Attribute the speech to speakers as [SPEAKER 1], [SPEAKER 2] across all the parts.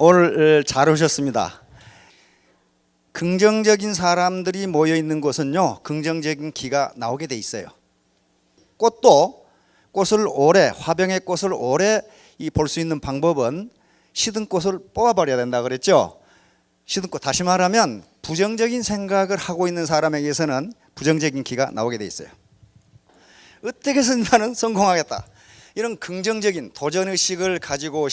[SPEAKER 1] 오늘 잘 오셨습니다. 긍정적인 사람들이 모여 있는 곳은요, 긍정적인 기가 나오게 돼 있어요. 꽃도 꽃을 오래, 화병의 꽃을 오래 볼 수 있는 방법은 시든 꽃을 뽑아버려야 된다 그랬죠. 시든 꽃, 다시 말하면 부정적인 생각을 하고 있는 사람에게서는 부정적인 기가 나오게 돼 있어요. 어떻게 해서 나는 성공하겠다, 이런 긍정적인 도전의식을 가지고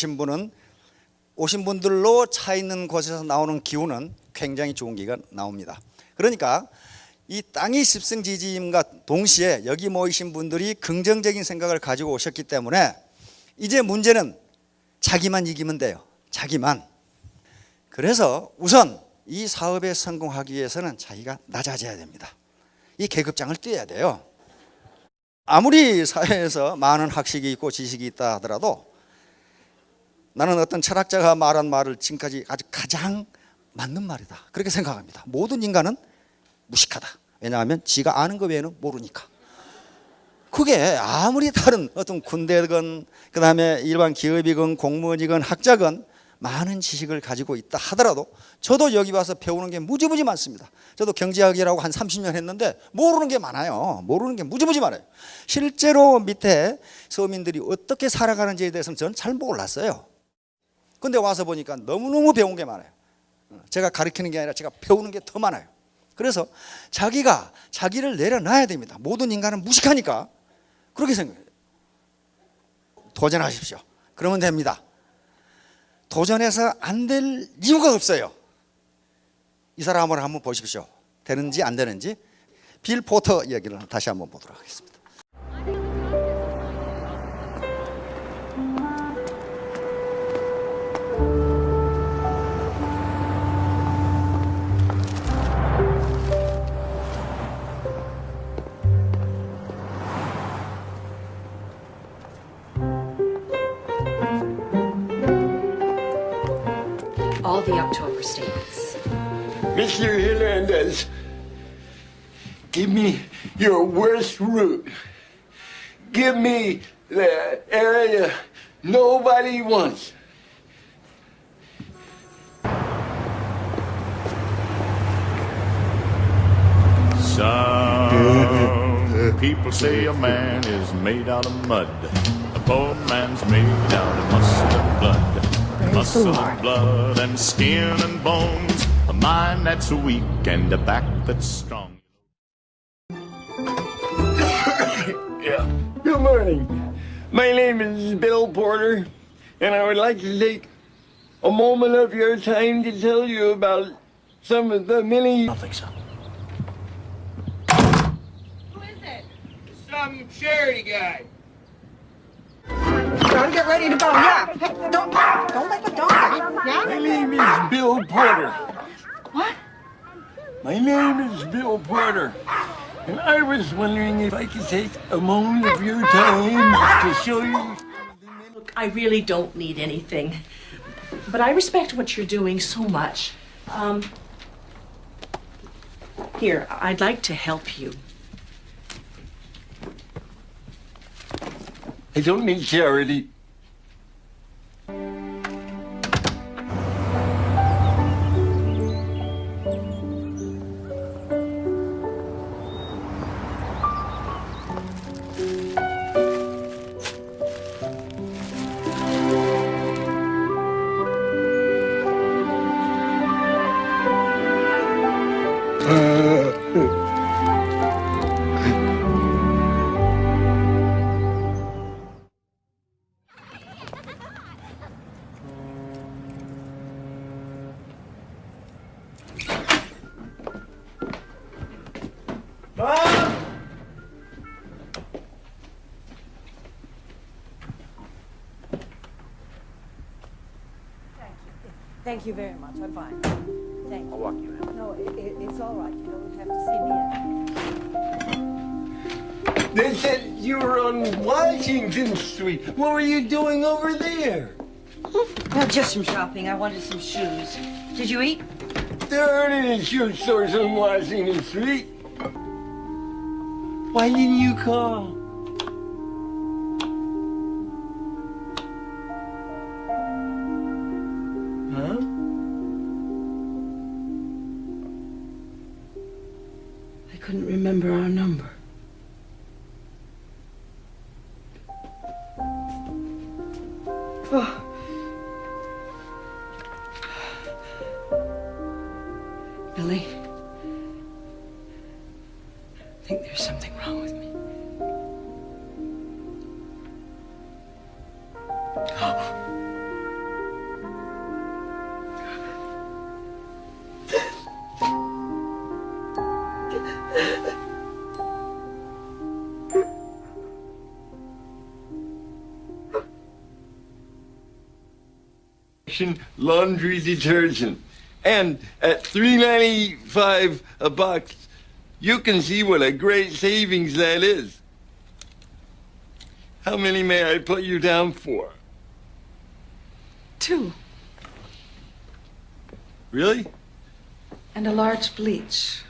[SPEAKER 1] 오신 분들로 차 있는 곳에서 나오는 기운은 굉장히 좋은 기가 나옵니다. 그러니까 이 땅이 십승지지임과 동시에 여기 모이신 분들이 긍정적인 생각을 가지고 오셨기 때문에 이제 문제는 자기만 이기면 돼요. 자기만. 그래서 우선 이 사업에 성공하기 위해서는 자기가 낮아져야 됩니다. 이 계급장을 뛰어야 돼요. 아무리 사회에서 많은 학식이 있고 지식이 있다 하더라도 나는 어떤 철학자가 말한 말을 지금까지 아주 가장 맞는 말이다, 그렇게 생각합니다. 모든 인간은 무식하다. 왜냐하면 지가 아는 것 외에는 모르니까. 그게 아무리 다른 어떤 군대건 그 다음에 일반 기업이건 공무원이건 학자건 많은 지식을 가지고 있다 하더라도, 저도 여기 와서 배우는 게 무지무지 많습니다. 저도 경제학이라고 한 30년 했는데 모르는 게 많아요. 모르는 게 무지무지 많아요. 실제로 밑에 서민들이 어떻게 살아가는지에 대해서는 저는 잘 몰랐어요. 근데 와서 보니까 너무너무 배운 게 많아요. 제가 가르치는 게 아니라 제가 배우는 게 더 많아요. 그래서 자기가 자기를 내려놔야 됩니다. 모든 인간은 무식하니까 그렇게 생각해요. 도전하십시오. 그러면 됩니다. 도전해서 안 될 이유가 없어요. 이 사람을 한번 보십시오. 되는지 안 되는지. 빌 포터 이야기를 다시 한번 보도록 하겠습니다.
[SPEAKER 2] All the October statements.
[SPEAKER 3] Mr. Hernandez, give me your worst route. Give me the area nobody wants.
[SPEAKER 4] Some people say a man is made out of mud. A poor man's made out of muscle and blood. Muscle and blood and skin and bones. A mind that's weak and a back that's strong.
[SPEAKER 3] Yeah. Good morning. My name is Bill Porter, and I would like to take a moment of your time to tell you about some of the many...
[SPEAKER 5] I don't think so.
[SPEAKER 6] Who is it?
[SPEAKER 3] Some charity guy.
[SPEAKER 6] Gotta get ready to go. Yeah. Hey, don't let the dog out.
[SPEAKER 3] My
[SPEAKER 6] Yeah?
[SPEAKER 3] name is Bill Porter.
[SPEAKER 6] What?
[SPEAKER 3] My name is Bill Porter. And I was wondering if I could take a moment of your time to show you...
[SPEAKER 2] Look, I really don't need anything, but I respect what you're doing so much. Here, I'd like to help you.
[SPEAKER 3] I don't need charity.
[SPEAKER 7] Thank you very much. I'm fine. Thank you.
[SPEAKER 5] I'll walk you in.
[SPEAKER 7] No, it's all right. You don't have to see me yet.
[SPEAKER 3] They said you were on Washington Street. What were you doing over there?
[SPEAKER 7] Well, just some shopping. I wanted some shoes. Did you eat?
[SPEAKER 3] There aren't any shoe stores on Washington Street. Why didn't you call? Huh? number.
[SPEAKER 6] Billy, I think there's something wrong with me.
[SPEAKER 3] Laundry detergent. And at $3.95 a box, you can see what a great savings that is. How many may I put you down for?
[SPEAKER 6] 2.
[SPEAKER 3] Really?
[SPEAKER 6] And a large bleach.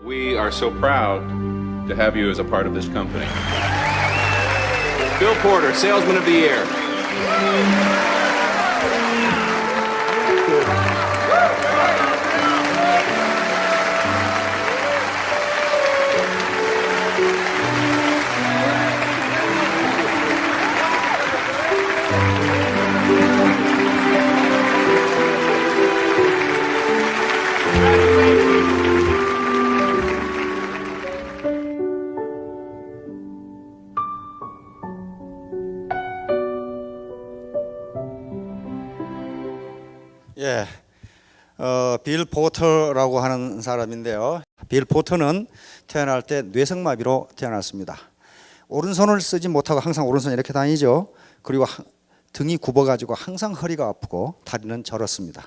[SPEAKER 5] We are so proud to have you as a part of this company. Bill Porter, Salesman of the Year.
[SPEAKER 1] 예, 빌 포터라고 하는 사람인데요. 빌 포터는 태어날 때 뇌성마비로 태어났습니다. 오른손을 쓰지 못하고 항상 오른손 이렇게 다니죠. 그리고 등이 굽어가지고 항상 허리가 아프고 다리는 저렇습니다.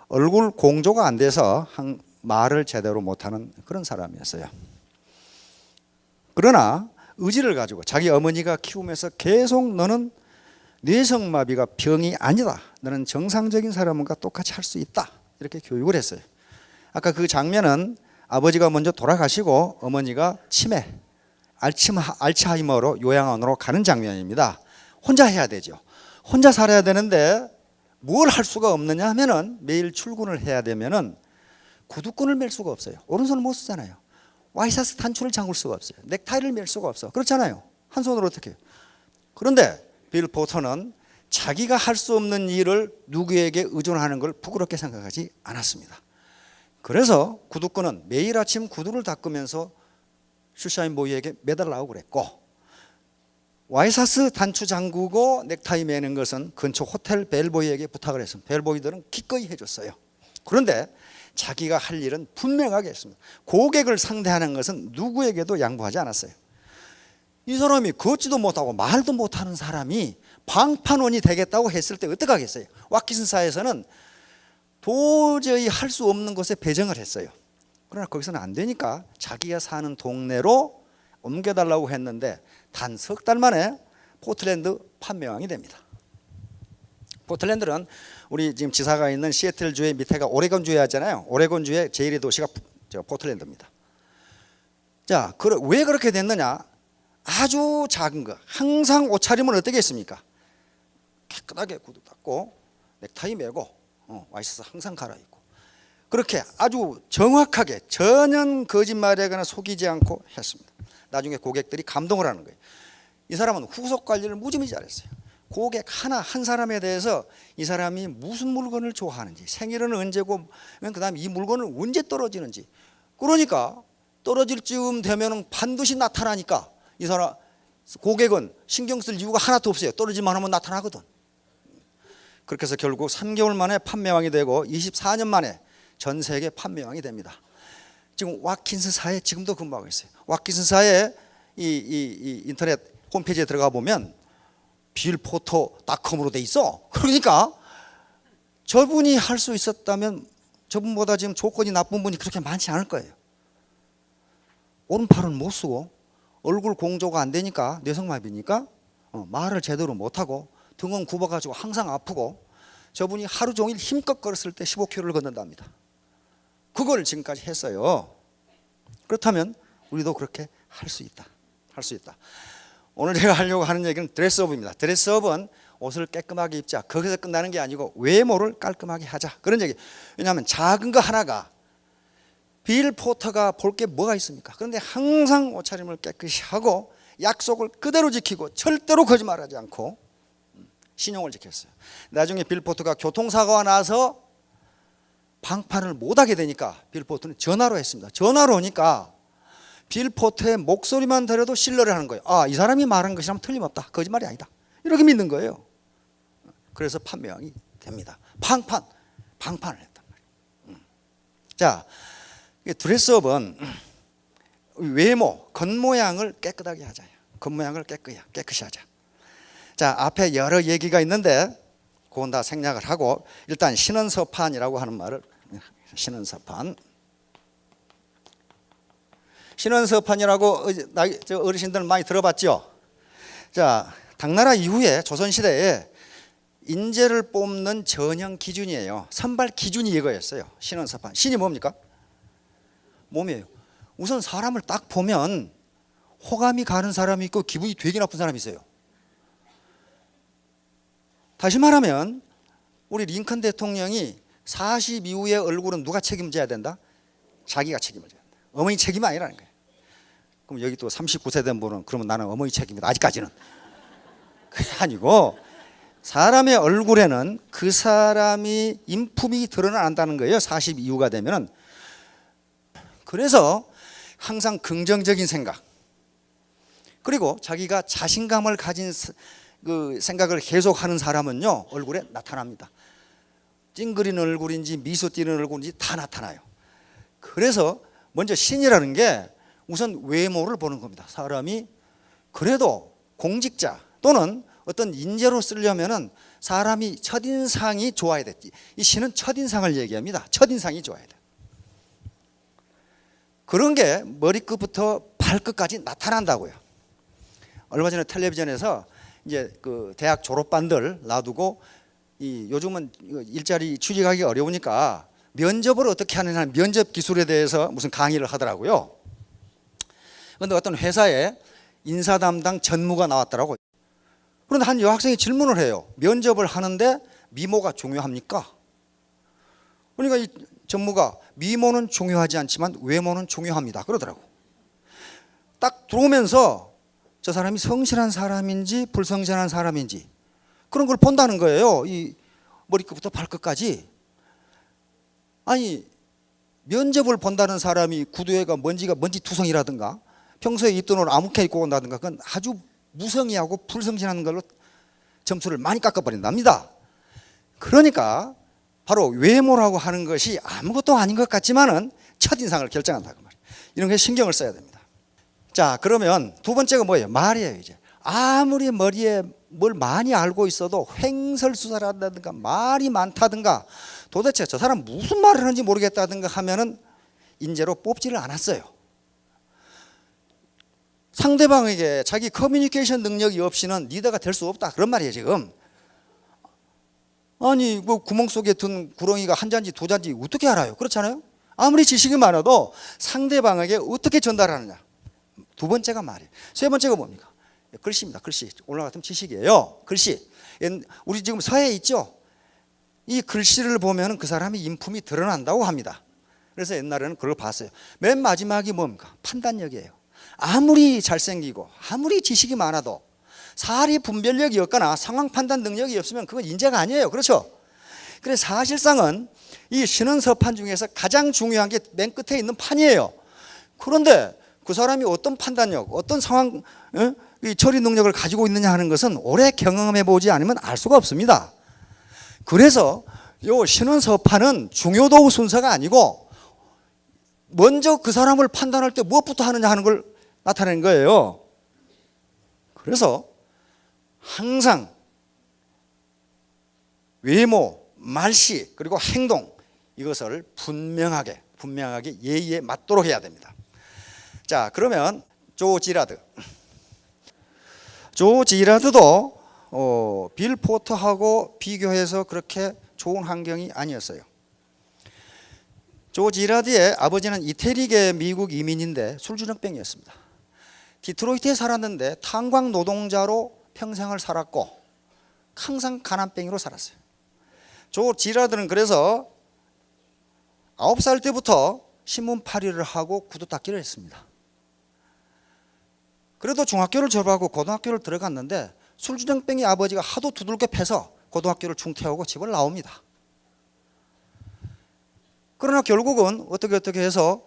[SPEAKER 1] 얼굴 공조가 안 돼서 말을 제대로 못하는 그런 사람이었어요. 그러나 의지를 가지고 자기 어머니가 키우면서 계속 너는 뇌성마비가 병이 아니다. 너는 정상적인 사람과 똑같이 할 수 있다. 이렇게 교육을 했어요. 아까 그 장면은 아버지가 먼저 돌아가시고 어머니가 치매, 알츠하이머로 요양원으로 가는 장면입니다. 혼자 해야 되죠. 혼자 살아야 되는데 뭘 할 수가 없느냐 하면은 매일 출근을 해야 되면은 구두끈을 맬 수가 없어요. 오른손을 못 쓰잖아요. 와이셔츠 단추를 잠글 수가 없어요. 넥타이를 맬 수가 없어. 그렇잖아요. 한 손으로 어떻게 해요? 그런데 빌 포터는 자기가 할 수 없는 일을 누구에게 의존하는 걸 부끄럽게 생각하지 않았습니다. 그래서 구두끈은 매일 아침 구두를 닦으면서 슈샤인 보이에게 매달라고 그랬고, 와이셔츠 단추 잠그고 넥타이 매는 것은 근처 호텔 벨보이에게 부탁을 했습니다. 벨보이들은 기꺼이 해줬어요. 그런데 자기가 할 일은 분명하게 했습니다. 고객을 상대하는 것은 누구에게도 양보하지 않았어요. 이 사람이 걷지도 못하고 말도 못하는 사람이 방판원이 되겠다고 했을 때 어떡하겠어요? 왓킨슨사에서는 도저히 할 수 없는 것에 배정을 했어요. 그러나 거기서는 안 되니까 자기가 사는 동네로 옮겨달라고 했는데 단 석 달 만에 포틀랜드 판매왕이 됩니다. 포틀랜드는 우리 지금 지사가 있는 시애틀주의 밑에가 오레곤주에 하잖아요. 오레곤주의 제1의 도시가 포틀랜드입니다. 자, 왜 그렇게 됐느냐? 아주 작은 거, 항상 옷차림은 어떻게 했습니까? 깨끗하게 구두 닦고 넥타이 매고 와이셔츠 항상 갈아입고, 그렇게 아주 정확하게 전혀 거짓말하거나 속이지 않고 했습니다. 나중에 고객들이 감동을 하는 거예요. 이 사람은 후속 관리를 무지무지 잘했어요. 고객 한 사람에 대해서 이 사람이 무슨 물건을 좋아하는지, 생일은 언제고, 그다음에 이 물건은 언제 떨어지는지, 그러니까 떨어질 즈음 되면 반드시 나타나니까 이 사람 고객은 신경 쓸 이유가 하나도 없어요. 떨어지만 하면 나타나거든. 그렇게 해서 결국 3개월 만에 판매왕이 되고 24년 만에 전 세계 판매왕이 됩니다. 지금 왓킨스사에 지금도 근무하고 있어요. 왓킨스사의 이 인터넷 홈페이지에 들어가 보면 빌포터닷컴으로 돼 있어. 그러니까 저분이 할 수 있었다면 저분보다 지금 조건이 나쁜 분이 그렇게 많지 않을 거예요. 오른팔은 못 쓰고 얼굴 공조가 안 되니까 뇌성마비니까 말을 제대로 못하고 등은 굽어가지고 항상 아프고 저분이 하루 종일 힘껏 걸었을 때 15km를 걷는답니다. 그걸 지금까지 했어요. 그렇다면 우리도 그렇게 할 수 있다. 할 수 있다. 오늘 제가 하려고 하는 얘기는 드레스업입니다. 드레스업은 옷을 깔끔하게 입자. 거기서 끝나는 게 아니고 외모를 깔끔하게 하자. 그런 얘기. 왜냐하면 작은 거 하나가 빌 포터가 볼 게 뭐가 있습니까? 그런데 항상 옷차림을 깨끗이 하고 약속을 그대로 지키고 절대로 거짓말하지 않고 신용을 지켰어요. 나중에 빌 포터가 교통사고가 나서 방판을 못하게 되니까 빌 포터는 전화로 했습니다. 전화로 오니까 빌 포터의 목소리만 들어도 신뢰를 하는 거예요. 아, 이 사람이 말한 것이라면 틀림없다. 거짓말이 아니다. 이렇게 믿는 거예요. 그래서 판매왕이 됩니다. 방판을 했단 말이에요. 자, 드레스업은 외모, 겉모양을 깨끗하게 하자. 겉모양을 깨끗이 하자. 자, 앞에 여러 얘기가 있는데 그건 다 생략을 하고 일단 신원서판이라고 하는 말을 신원서판이라고 어르신들 많이 들어봤죠? 자, 당나라 이후에 조선시대에 인재를 뽑는 전형 기준이에요. 선발 기준이 이거였어요. 신원서판. 신이 뭡니까? 몸이에요. 우선 사람을 딱 보면 호감이 가는 사람이 있고 기분이 되게 나쁜 사람이 있어요. 다시 말하면 우리 링컨 대통령이 40 이후의 얼굴은 누가 책임져야 된다? 자기가 책임을 져야 된다. 어머니 책임이 아니라는 거예요. 그럼 여기 또 39세 된 분은 그러면 나는 어머니 책임이다. 아직까지는. 그게 아니고 사람의 얼굴에는 그 사람이 인품이 드러난다는 거예요. 40 이후가 되면은. 그래서 항상 긍정적인 생각 그리고 자기가 자신감을 가진 그 생각을 계속하는 사람은요 얼굴에 나타납니다. 찡그린 얼굴인지 미소 띄는 얼굴인지 다 나타나요. 그래서 먼저 신이라는 게 우선 외모를 보는 겁니다. 사람이 그래도 공직자 또는 어떤 인재로 쓰려면은 사람이 첫인상이 좋아야 됐지. 이 신은 첫인상을 얘기합니다. 첫인상이 좋아야 돼. 그런 게 머리끝부터 발끝까지 나타난다고요. 얼마 전에 텔레비전에서 이제 그 대학 졸업반들 놔두고 요즘은 일자리 취직하기 어려우니까 면접을 어떻게 하느냐 면접 기술에 대해서 무슨 강의를 하더라고요. 그런데 어떤 회사에 인사 담당 전무가 나왔더라고요. 그런데 한 여학생이 질문을 해요. 면접을 하는데 미모가 중요합니까? 그러니까 이 전무가 미모는 중요하지 않지만 외모는 중요합니다. 그러더라고. 딱 들어오면서 저 사람이 성실한 사람인지 불성실한 사람인지 그런 걸 본다는 거예요. 이 머리끝부터 발끝까지. 아니 면접을 본다는 사람이 구두에가 먼지 투성이라든가 평소에 입던 옷을 아무렇게 입고 온다든가 그건 아주 무성의하고 불성실한 걸로 점수를 많이 깎아버린답니다. 그러니까 바로 외모라고 하는 것이 아무것도 아닌 것 같지만은 첫인상을 결정한다고 말이에요. 이런 게 신경을 써야 됩니다. 자, 그러면 두 번째가 뭐예요? 말이에요. 이제 아무리 머리에 뭘 많이 알고 있어도 횡설수설을 한다든가 말이 많다든가 도대체 저 사람 무슨 말을 하는지 모르겠다든가 하면은 인재로 뽑지를 않았어요. 상대방에게 자기 커뮤니케이션 능력이 없이는 리더가 될 수 없다 그런 말이에요 지금. 아니 그 구멍 속에 든 구렁이가 한 잔지 두 잔지 어떻게 알아요? 그렇잖아요. 아무리 지식이 많아도 상대방에게 어떻게 전달하느냐. 두 번째가 말이에요. 세 번째가 뭡니까? 글씨입니다. 글씨. 오늘 같은 지식이에요. 글씨. 우리 지금 서예 있죠? 이 글씨를 보면 그 사람의 인품이 드러난다고 합니다. 그래서 옛날에는 그걸 봤어요. 맨 마지막이 뭡니까? 판단력이에요. 아무리 잘생기고 아무리 지식이 많아도 사리 분별력이 없거나 상황 판단 능력이 없으면 그건 인재가 아니에요. 그렇죠? 그래서 사실상은 이 신원서판 중에서 가장 중요한 게 맨 끝에 있는 판이에요. 그런데 그 사람이 어떤 판단력, 어떤 상황 이 처리 능력을 가지고 있느냐 하는 것은 오래 경험해 보지 않으면 알 수가 없습니다. 그래서 요 신원서파는 중요도 순서가 아니고 먼저 그 사람을 판단할 때 무엇부터 하느냐 하는 걸 나타내는 거예요. 그래서 항상 외모, 말씨 그리고 행동 이것을 분명하게 예의에 맞도록 해야 됩니다. 자, 그러면 조 지라드도 빌 포터하고 비교해서 그렇게 좋은 환경이 아니었어요. 조 지라드의 아버지는 이태리계 미국 이민인데 술주정병이었습니다. 디트로이트에 살았는데 탄광 노동자로 평생을 살았고 항상 가난뱅이로 살았어요. 조 지라드는 그래서 9살 때부터 신문 파리를 하고 구두 닦기를 했습니다. 그래도 중학교를 졸업하고 고등학교를 들어갔는데 술주정병이 아버지가 하도 두들겨 패서 고등학교를 중퇴하고 집을 나옵니다. 그러나 결국은 어떻게 해서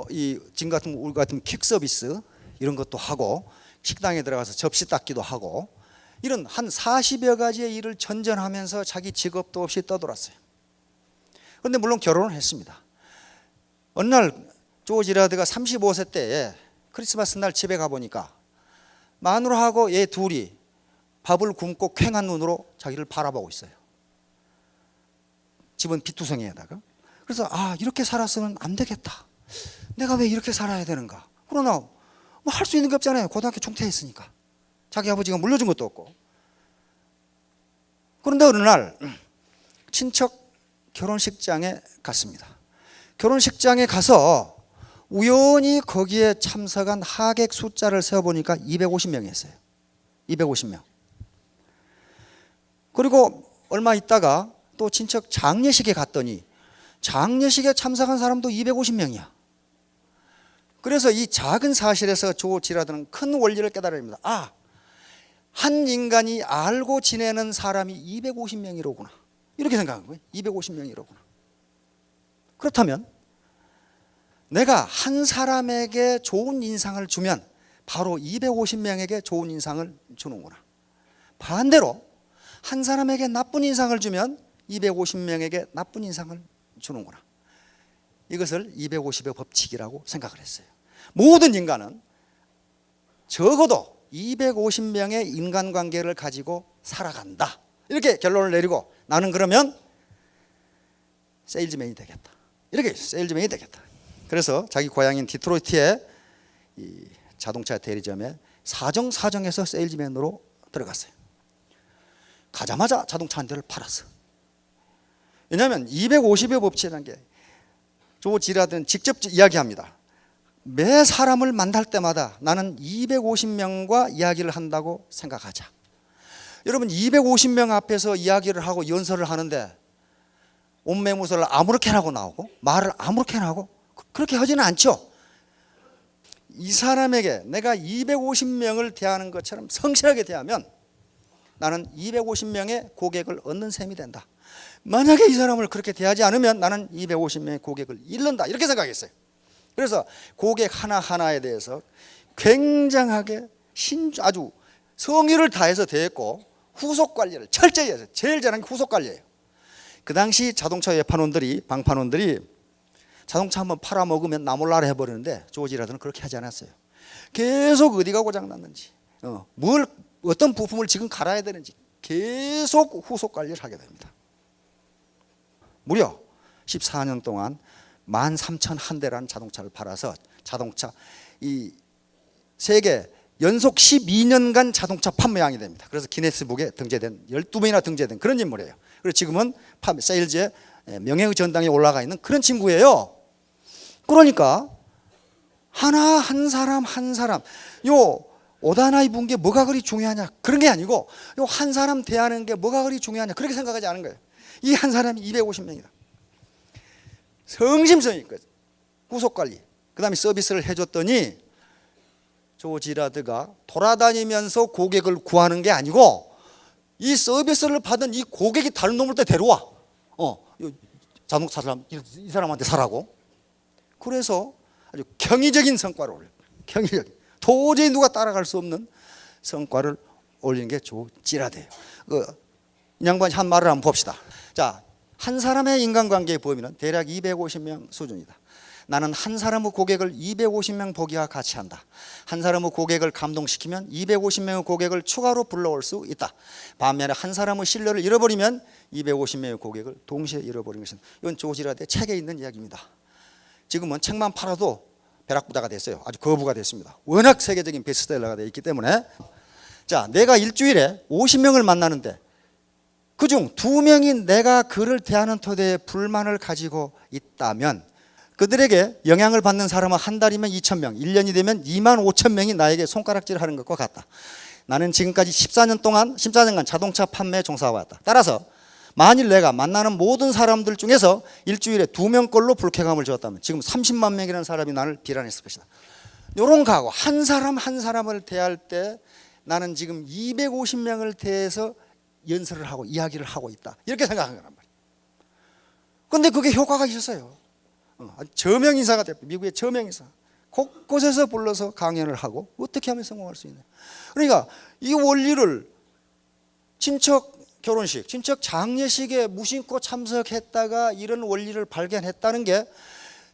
[SPEAKER 1] 이 지금 같은 우리 같은 퀵 서비스 이런 것도 하고 식당에 들어가서 접시 닦기도 하고 이런 한 40여 가지의 일을 전전하면서 자기 직업도 없이 떠돌았어요. 그런데 물론 결혼을 했습니다. 어느 날 조 지라드가 35세 때에 크리스마스 날 집에 가보니까 마누라하고 얘 둘이 밥을 굶고 퀭한 눈으로 자기를 바라보고 있어요. 집은 피투성이에다가. 그래서 이렇게 살았으면 안 되겠다. 내가 왜 이렇게 살아야 되는가. 그러나 뭐 할 수 있는 게 없잖아요. 고등학교 중퇴했으니까. 자기 아버지가 물려준 것도 없고. 그런데 어느 날 친척 결혼식장에 갔습니다. 결혼식장에 가서 우연히 거기에 참석한 하객 숫자를 세어보니까 250명이었어요. 250명. 그리고 얼마 있다가 또 친척 장례식에 갔더니 장례식에 참석한 사람도 250명이야. 그래서 이 작은 사실에서 조 지라드는 큰 원리를 깨달습니다. 한 인간이 알고 지내는 사람이 250명이로구나. 이렇게 생각한 거예요. 250명이로구나. 그렇다면 내가 한 사람에게 좋은 인상을 주면 바로 250명에게 좋은 인상을 주는구나. 반대로 한 사람에게 나쁜 인상을 주면 250명에게 나쁜 인상을 주는구나. 이것을 250의 법칙이라고 생각을 했어요. 모든 인간은 적어도 250명의 인간관계를 가지고 살아간다. 이렇게 결론을 내리고 나는 그러면 세일즈맨이 되겠다. 이렇게 세일즈맨이 되겠다. 그래서 자기 고향인 디트로이트의 이 자동차 대리점에 사정사정해서 세일즈맨으로 들어갔어요. 가자마자 자동차 한 대를 팔았어. 왜냐하면 250의 법칙이라는 게 조 지라드는 직접 이야기합니다. 매 사람을 만날 때마다 나는 250명과 이야기를 한다고 생각하자. 여러분 250명 앞에서 이야기를 하고 연설을 하는데 옷매무새를 아무렇게나 하고 나오고 말을 아무렇게나 하고 그렇게 하지는 않죠. 이 사람에게 내가 250명을 대하는 것처럼 성실하게 대하면 나는 250명의 고객을 얻는 셈이 된다. 만약에 이 사람을 그렇게 대하지 않으면 나는 250명의 고객을 잃는다. 이렇게 생각했어요. 그래서 고객 하나하나에 대해서 굉장하게 아주 성의를 다해서 대했고 후속 관리를 철저히 해서 제일 잘한 게 후속 관리예요. 그 당시 자동차 외판원들이 방판원들이 자동차 한번 팔아먹으면 나몰라라 해버리는데 조 지라드는 그렇게 하지 않았어요. 계속 어디가 고장났는지 어떤 부품을 지금 갈아야 되는지 계속 후속 관리를 하게 됩니다. 무려 14년 동안 13,001대라는 자동차를 팔아서 자동차 이 세계 연속 12년간 자동차 판매왕이 됩니다. 그래서 기네스북에 등재된 12번이나 등재된 그런 인물이에요. 그리고 지금은 세일즈의 명예의 전당에 올라가 있는 그런 친구예요. 그러니까 한 사람 요 오다나 입은 게 뭐가 그리 중요하냐 그런 게 아니고 요 한 사람 대하는 게 뭐가 그리 중요하냐 그렇게 생각하지 않은 거예요. 이 한 사람이 250명이다. 성심성의 있거든. 후속관리 그 다음에 서비스를 해줬더니 조 지라드가 돌아다니면서 고객을 구하는 게 아니고 이 서비스를 받은 이 고객이 다른 놈을 때 데려와. 자동차 사람 이 사람한테 사라고. 그래서 아주 경이적인 성과를 올려. 경이적인 도저히 누가 따라갈 수 없는 성과를 올리는 게 조 지라드예요. 이 양반이 한 말을 한번 봅시다. 자, 한 사람의 인간관계의 범위는 대략 250명 수준이다. 나는 한 사람의 고객을 250명 보기와 같이 한다. 한 사람의 고객을 감동시키면 250명의 고객을 추가로 불러올 수 있다. 반면에 한 사람의 신뢰를 잃어버리면 250명의 고객을 동시에 잃어버리는 것은, 이건 조지라드의 책에 있는 이야기입니다. 지금은 책만 팔아도 벼락부자가 됐어요. 아주 거부가 됐습니다. 워낙 세계적인 베스트셀러가 되어 있기 때문에. 자, 내가 일주일에 50명을 만나는데 그중 2명이 내가 그를 대하는 토대에 불만을 가지고 있다면 그들에게 영향을 받는 사람은 한 달이면 2,000명, 1년이 되면 25,000명이 나에게 손가락질을 하는 것과 같다. 나는 지금까지 14년간 자동차 판매에 종사해왔다. 따라서 만일 내가 만나는 모든 사람들 중에서 일주일에 2명꼴로 불쾌감을 주었다면 지금 30만 명이라는 사람이 나를 비난했을 것이다. 이런 각오, 한 사람 한 사람을 대할 때 나는 지금 250명을 대해서 연설을 하고 이야기를 하고 있다, 이렇게 생각한 거란 말이에요. 그런데 그게 효과가 있었어요. 저명인사가 됐고, 미국의 저명인사 곳곳에서 불러서 강연을 하고 어떻게 하면 성공할 수 있냐. 그러니까 이 원리를 친척 결혼식, 친척 장례식에 무심코 참석했다가 이런 원리를 발견했다는 게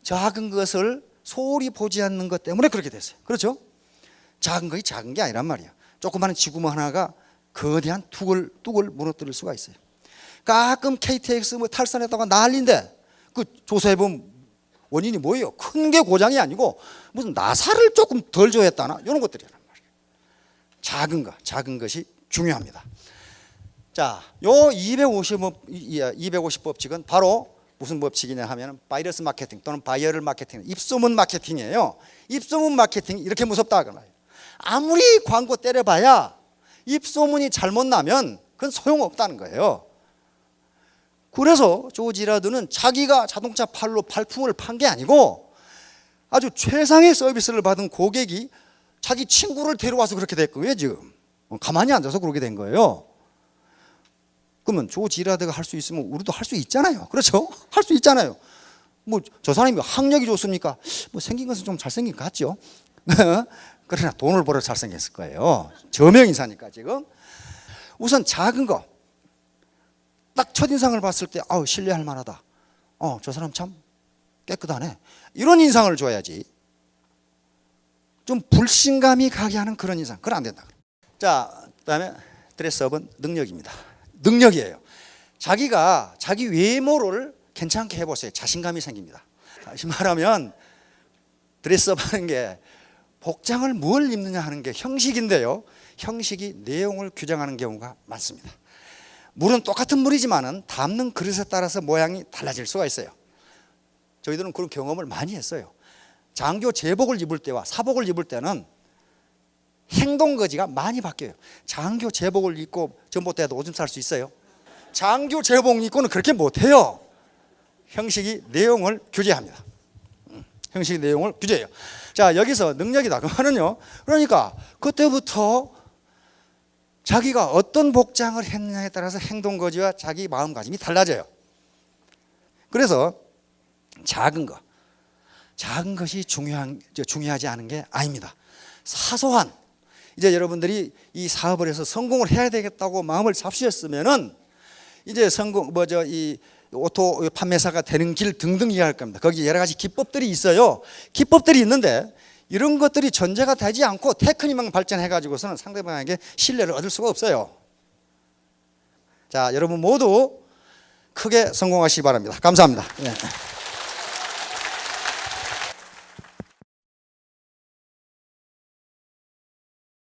[SPEAKER 1] 작은 것을 소홀히 보지 않는 것 때문에 그렇게 됐어요. 그렇죠? 작은 것이 작은 게 아니란 말이에요. 조그마한 지구모 하나가 거대한 뚝을 무너뜨릴 수가 있어요. 가끔 KTX 탈선했다가 난리인데 그 조사해보면 원인이 뭐예요? 큰 게 고장이 아니고 무슨 나사를 조금 덜 조였다나 이런 것들이란 말이에요. 작은 것이 중요합니다. 자, 요 250 법칙은 바로 무슨 법칙이냐 하면 바이러스 마케팅 또는 바이어럴 마케팅, 입소문 마케팅이에요. 입소문 마케팅이 이렇게 무섭다 그 말이에요. 아무리 광고 때려봐야 입소문이 잘못 나면 그건 소용없다는 거예요. 그래서 조지라드는 자기가 자동차 팔로 발품을 판 게 아니고 아주 최상의 서비스를 받은 고객이 자기 친구를 데려와서 그렇게 됐고요. 지금 가만히 앉아서 그렇게 된 거예요. 그러면 조지라드가 할 수 있으면 우리도 할 수 있잖아요. 그렇죠? 할 수 있잖아요. 뭐 저 사람이 학력이 좋습니까? 뭐 생긴 것은 좀 잘생긴 것 같죠. 그러나 돈을 벌어 잘생겼을 거예요. 저명인사니까 지금. 우선 작은 거, 딱 첫인상을 봤을 때 아우 신뢰할 만하다, 저 사람 참 깨끗하네, 이런 인상을 줘야지. 좀 불신감이 가게 하는 그런 인상, 그건 안 된다. 자, 그다음에 드레스업은 능력입니다. 능력이에요. 자기가 자기 외모를 괜찮게 해보세요. 자신감이 생깁니다. 다시 말하면 드레스업 하는 게 복장을 뭘 입느냐 하는 게 형식인데요, 형식이 내용을 규정하는 경우가 많습니다. 물은 똑같은 물이지만은 담는 그릇에 따라서 모양이 달라질 수가 있어요. 저희들은 그런 경험을 많이 했어요. 장교 제복을 입을 때와 사복을 입을 때는 행동거지가 많이 바뀌어요. 장교 제복을 입고 전봇대에도 오줌 쌀 수 있어요? 장교 제복 입고는 그렇게 못해요. 형식이 내용을 규제합니다. 형식이 내용을 규제해요. 자, 여기서 능력이다 그 말은요, 그러니까 그때부터 자기가 어떤 복장을 했느냐에 따라서 행동거지와 자기 마음가짐이 달라져요. 그래서 작은 것이 중요하지 않은 게 아닙니다. 사소한, 이제 여러분들이 이 사업을 해서 성공을 해야 되겠다고 마음을 잡수셨으면은 이제 이 오토 판매사가 되는 길 등등 이해할 겁니다. 거기 여러 가지 기법들이 있어요. 기법들이 있는데 이런 것들이 전제가 되지 않고 테크닉만 발전해가지고서는 상대방에게 신뢰를 얻을 수가 없어요. 자, 여러분 모두 크게 성공하시기 바랍니다. 감사합니다. 네.